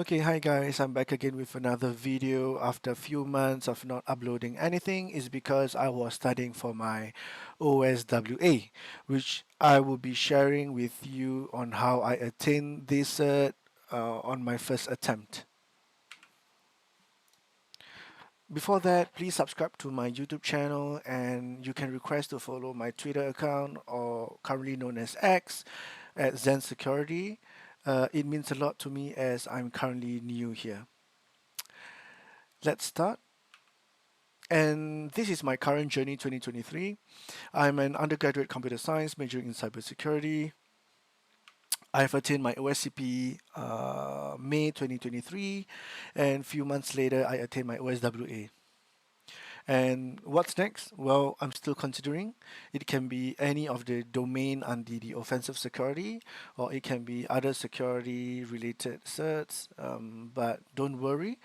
Okay, hi guys, I'm back again with another video after a few months of not uploading anything is because I was studying for my OSWA, which I will be sharing with you on how I attained this on my first attempt. Before that, please subscribe to my YouTube channel and you can request to follow my Twitter account or currently known as X at Zen Security. It means a lot to me as I'm currently new here. Let's start. And this is my current journey 2023. I'm an undergraduate computer science majoring in cybersecurity. I've attained my OSCP May 2023, and a few months later, I attained my OSWA. And what's next? Well, I'm still considering. It can be any of the domain under the offensive security, or it can be other security related certs. But don't worry,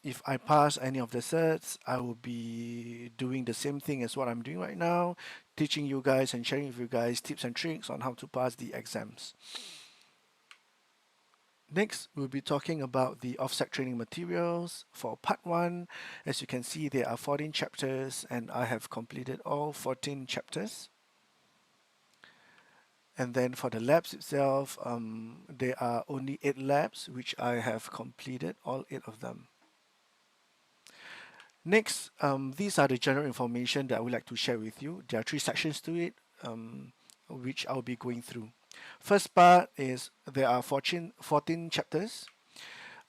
if I pass any of the certs, I will be doing the same thing as what I'm doing right now, teaching you guys and sharing with you guys tips and tricks on how to pass the exams. Next, we'll be talking about the offset training materials for part 1. As you can see, there are 14 chapters and I have completed all 14 chapters. And then for the labs itself, there are only 8 labs, which I have completed all 8 of them. Next, these are the general information that I would like to share with you. There are 3 sections to it, which I'll be going through. First part is there are 14 chapters.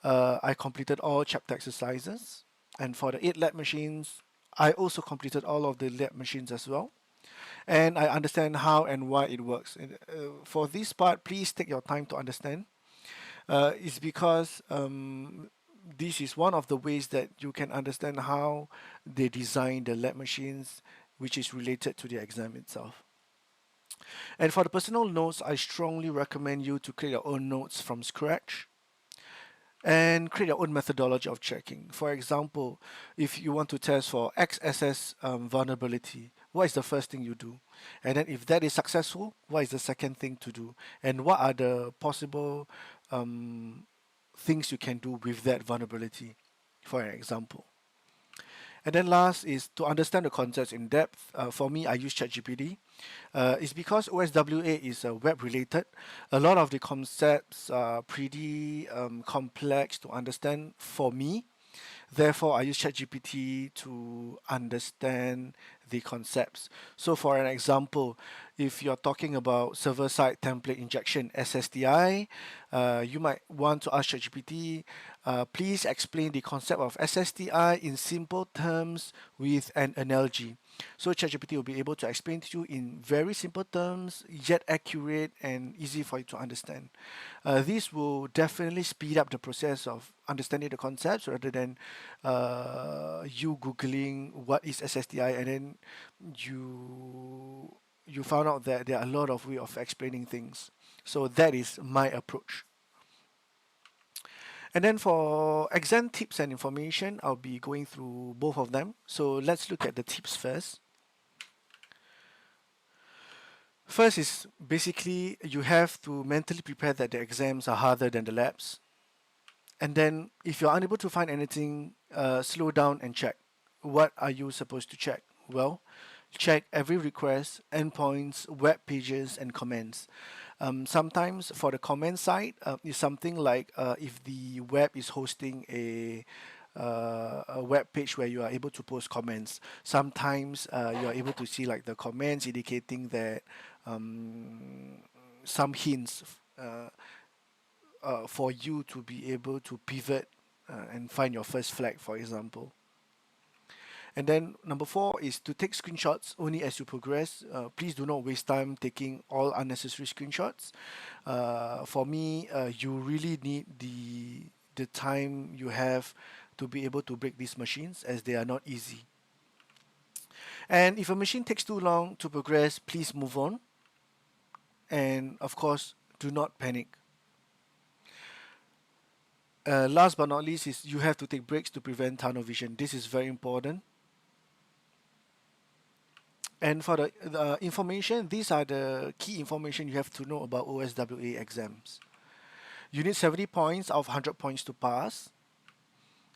I completed all chapter exercises. And for the 8 lab machines, I also completed all of the lab machines as well. And I understand how and why it works. For this part, please take your time to understand. It's because this is one of the ways that you can understand how they design the lab machines, which is related to the exam itself. And for the personal notes, I strongly recommend you to create your own notes from scratch and create your own methodology of checking. For example, if you want to test for XSS vulnerability, what is the first thing you do? And then if that is successful, what is the second thing to do? And what are the possible things you can do with that vulnerability, for an example? And then last is to understand the concepts in depth. For me, I use ChatGPT. It's because OSWA is web related. A lot of the concepts are pretty complex to understand for me. Therefore, I use ChatGPT to understand the concepts. So, for an example, if you're talking about server-side template injection (SSTI), you might want to ask ChatGPT, please explain the concept of SSTI in simple terms with an analogy. So ChatGPT will be able to explain to you in very simple terms, yet accurate and easy for you to understand. This will definitely speed up the process of understanding the concepts rather than you googling what is SSTI and then you found out that there are a lot of way of explaining things. So that is my approach. And then for exam tips and information, I'll be going through both of them. So let's look at the tips first. First is basically you have to mentally prepare that the exams are harder than the labs. And then if you're unable to find anything, slow down and check. What are you supposed to check? Well, check every request, endpoints, web pages, and comments. Sometimes for the comment side, it's something like if the web is hosting a web page where you are able to post comments. Sometimes you are able to see like the comments indicating that some hints for you to be able to pivot and find your first flag, for example. And then number 4 is to take screenshots only as you progress. Please do not waste time taking all unnecessary screenshots. For me, you really need the time you have to be able to break these machines as they are not easy. And if a machine takes too long to progress, please move on. And of course, do not panic. Last but not least is you have to take breaks to prevent tunnel vision. This is very important. And for the information, these are the key information you have to know about OSWA exams. You need 70 points out of 100 points to pass.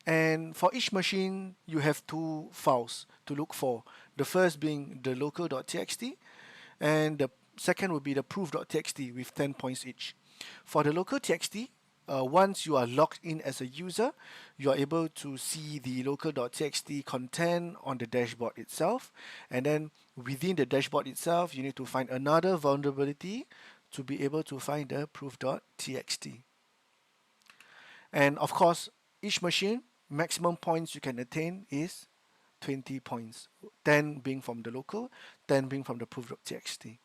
And for each machine, you have two files to look for. The first being the local.txt, and the second will be the proof.txt with 10 points each. For the local.txt, once you are logged in as a user, you are able to see the local.txt content on the dashboard itself. And then within the dashboard itself, you need to find another vulnerability to be able to find the proof.txt. And of course, each machine, maximum points you can attain is 20 points, 10 being from the local, 10 being from the proof.txt.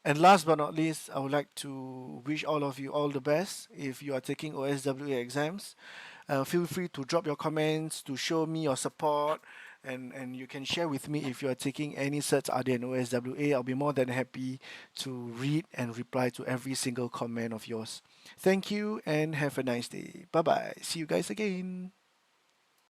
And last but not least, I would like to wish all of you all the best if you are taking OSWA exams. Feel free to drop your comments to show me your support, and you can share with me if you are taking any certs other than OSWA. I'll be more than happy to read and reply to every single comment of yours. Thank you and have a nice day. Bye bye. See you guys again.